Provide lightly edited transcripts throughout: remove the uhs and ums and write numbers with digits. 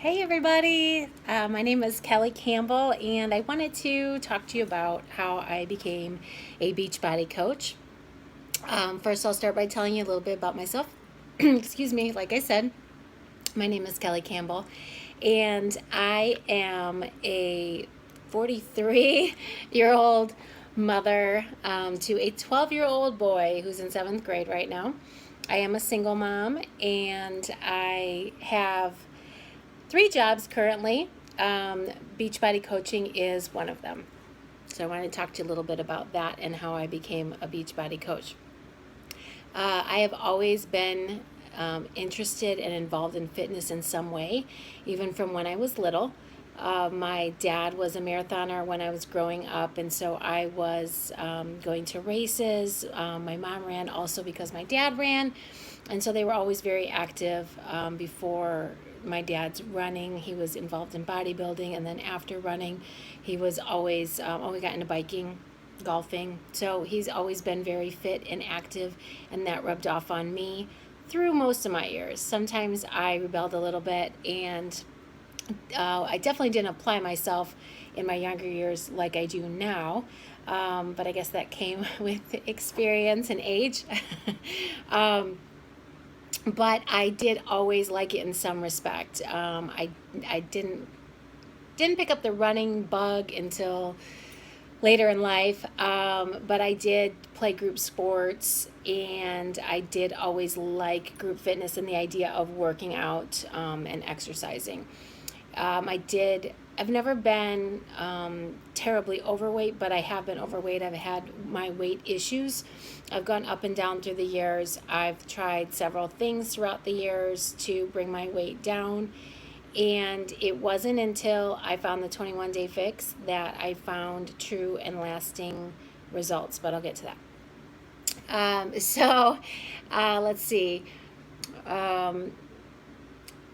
Hey everybody, my name is Kelly Campbell, and I wanted to talk to you about how I became a Beachbody coach. First, I'll start by telling you a little bit about myself. Excuse me, like I said, my name is Kelly Campbell, and I am a 43-year-old mother to a 12-year-old boy who's in seventh grade right now. I am a single mom, and I have three jobs currently. Beachbody coaching is one of them. So I wanted to talk to you a little bit about that and how I became a Beachbody coach. I have always been interested and involved in fitness in some way, even from when I was little. My dad was a marathoner when I was growing up, and so I was going to races. My mom ran also because my dad ran, and so they were always very active. Before my dad's running, he was involved in bodybuilding, and then after running, he was always got into biking, golfing. So he's always been very fit and active, and that rubbed off on me through most of my years. Sometimes I rebelled a little bit, and I definitely didn't apply myself in my younger years like I do now, but I guess that came with experience and age. um, but I did always like it in some respect. I didn't pick up the running bug until later in life, but I did play group sports, and I did always like group fitness and the idea of working out and exercising. I've never been terribly overweight, but I have been overweight. I've had my weight issues. I've gone up and down through the years. I've tried several things throughout the years to bring my weight down. And it wasn't until I found the 21 Day Fix that I found true and lasting results, but I'll get to that. Let's see. Um,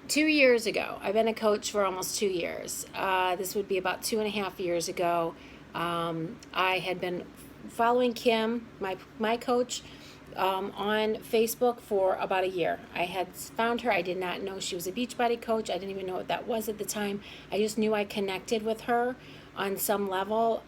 2 years ago, I've been a coach for almost 2 years. This would be about 2.5 years ago. I had been following Kim, my coach, on Facebook for about a year. I had found her. I did not know she was a Beachbody coach. I didn't even know what that was at the time. I just knew I connected with her on some level.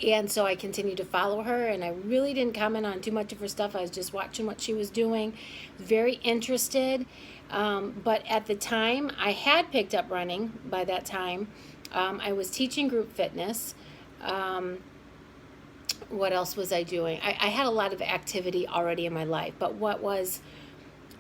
And so I continued to follow her, and I really didn't comment on too much of her stuff. I was just watching what she was doing, very interested. But at the time, I had picked up running by that time. I was teaching group fitness. What else was I doing? I had a lot of activity already in my life, but what was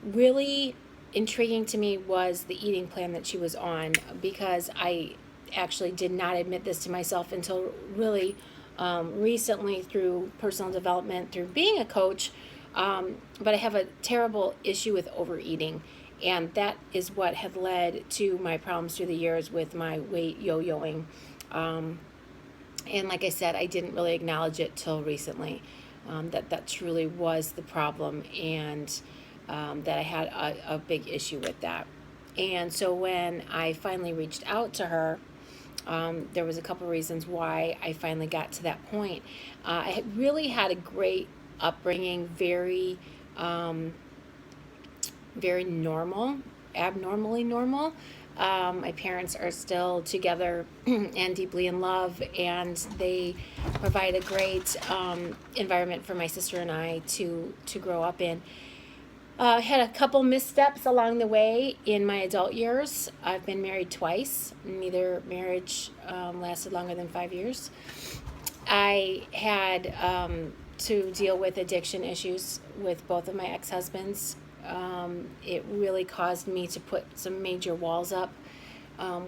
really intriguing to me was the eating plan that she was on, because I actually did not admit this to myself until really recently through personal development, through being a coach. But I have a terrible issue with overeating, and that is what had led to my problems through the years with my weight yo-yoing. And like I said, I didn't really acknowledge it till recently, that truly was the problem, and that I had a big issue with that. And so when I finally reached out to her, there was a couple reasons why I finally got to that point. I had really had a great upbringing, very normal, abnormally normal. My parents are still together and deeply in love, and they provide a great environment for my sister and I to grow up in. Had a couple missteps along the way in my adult years. I've been married twice. Neither marriage lasted longer than 5 years. I had to deal with addiction issues with both of my ex-husbands. It really caused me to put some major walls up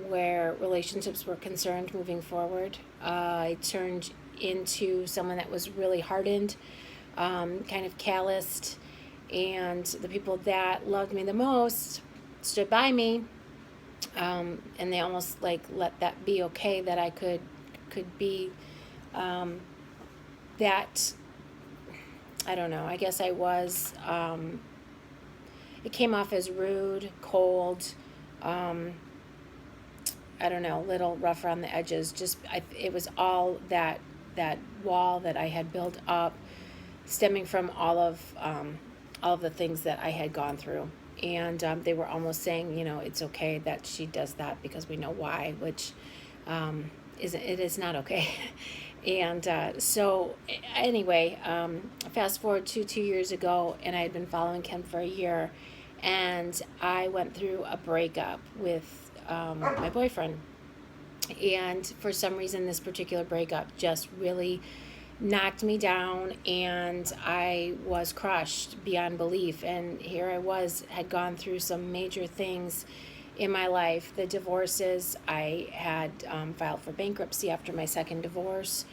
where relationships were concerned moving forward. I turned into someone that was really hardened, kind of calloused, and the people that loved me the most stood by me, and they almost like let that be okay, that I could be that. I don't know, I guess I was, it came off as rude, cold, I don't know, a little rough around the edges. It was all that wall that I had built up, stemming from all of the things that I had gone through. and they were almost saying, it's okay that she does that because we know why, which it is not okay. And so anyway, fast forward to 2 years ago, and I had been following Kim for a year, and I went through a breakup with my boyfriend. And for some reason, this particular breakup just really knocked me down, and I was crushed beyond belief. And here I had gone through some major things in my life. The divorces, I had filed for bankruptcy after my second divorce.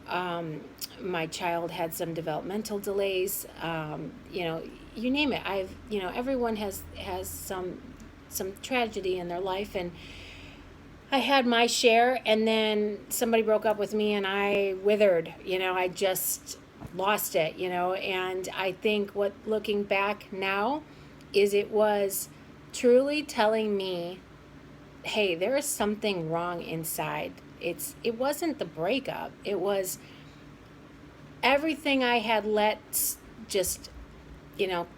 My child had some developmental delays. You name it. Everyone has some tragedy in their life, and I had my share, and then somebody broke up with me and I withered. I just lost it, and I think looking back now is it was truly telling me, hey, there is something wrong inside. It wasn't the breakup. It was everything I had let just,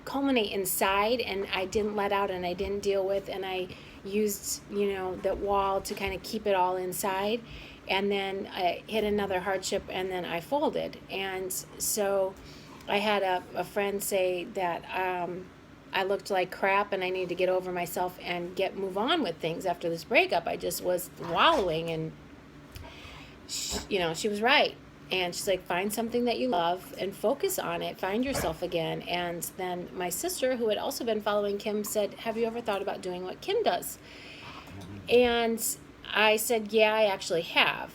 culminate inside, and I didn't let out, and I didn't deal with, and I used, that wall to kind of keep it all inside. And then I hit another hardship, and then I folded. And so I had a friend say that I looked like crap, and I needed to get over myself and move on with things after this breakup. I just was wallowing, and she was right. And she's like, find something that you love and focus on it. Find yourself again. And then my sister, who had also been following Kim, said, have you ever thought about doing what Kim does? And I said, yeah, I actually have.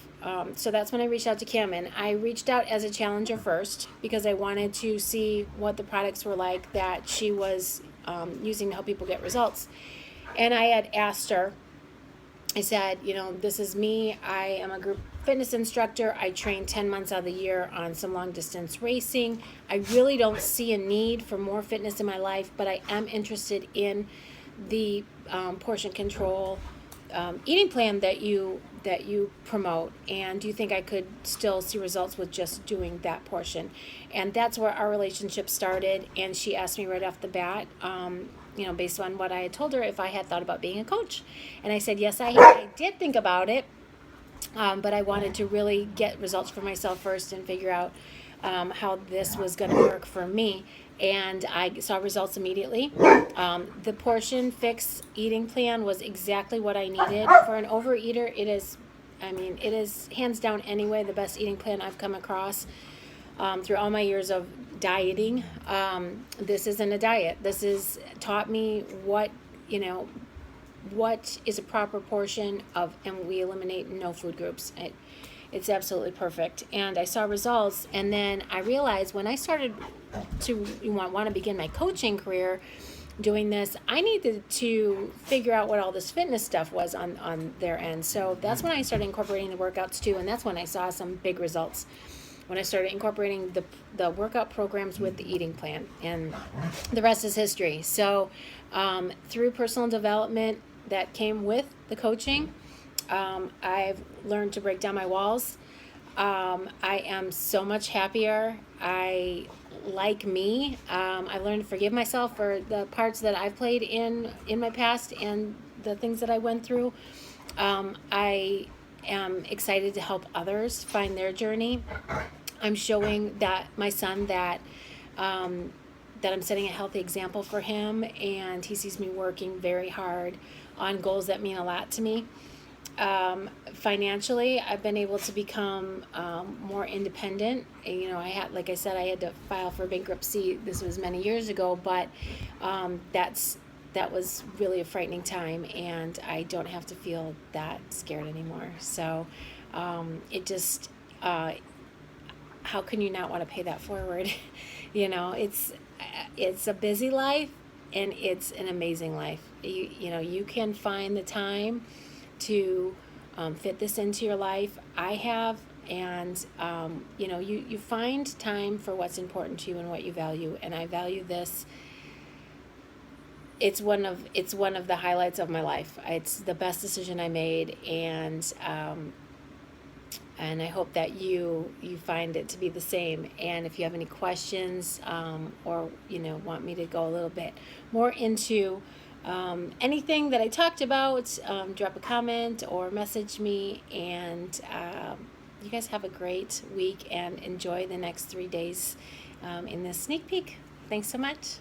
So that's when I reached out to Kim. And I reached out as a challenger first because I wanted to see what the products were like that she was using to help people get results. And I had asked her, I said, this is me. I am a group fitness instructor. I train 10 months out of the year on some long distance racing. I really don't see a need for more fitness in my life, but I am interested in the portion control eating plan that you promote. And do you think I could still see results with just doing that portion? And that's where our relationship started. And she asked me right off the bat, based on what I had told her, if I had thought about being a coach. And I said, yes, I did think about it, but I wanted to really get results for myself first and figure out how this was going to work for me. And I saw results immediately. The portion fix eating plan was exactly what I needed. For an overeater, it is hands down anyway the best eating plan I've come across through all my years of dieting. This isn't a diet. This is taught me what is a proper portion of, and we eliminate no food groups. It's absolutely perfect. And I saw results, and then I realized when I started to want to begin my coaching career doing this, I needed to figure out what all this fitness stuff was on their end. So that's when I started incorporating the workouts too, and that's when I saw some big results. When I started incorporating the workout programs with the eating plan, and the rest is history. So through personal development that came with the coaching, I've learned to break down my walls. I am so much happier. I like me. I learned to forgive myself for the parts that I've played in my past and the things that I went through. I am excited to help others find their journey. I'm showing that my son that I'm setting a healthy example for him, and he sees me working very hard on goals that mean a lot to me. Financially, I've been able to become more independent. I had, like I said, I had to file for bankruptcy. This was many years ago, but that was really a frightening time, and I don't have to feel that scared anymore. So it just, how can you not want to pay that forward? It's a busy life, and it's an amazing life. You can find the time to fit this into your life. I have, and you find time for what's important to you and what you value, and I value this. It's one of the highlights of my life. It's the best decision I made, and and I hope that you find it to be the same. And if you have any questions, or want me to go a little bit more into anything that I talked about, drop a comment or message me. And you guys have a great week and enjoy the next 3 days in this sneak peek. Thanks so much.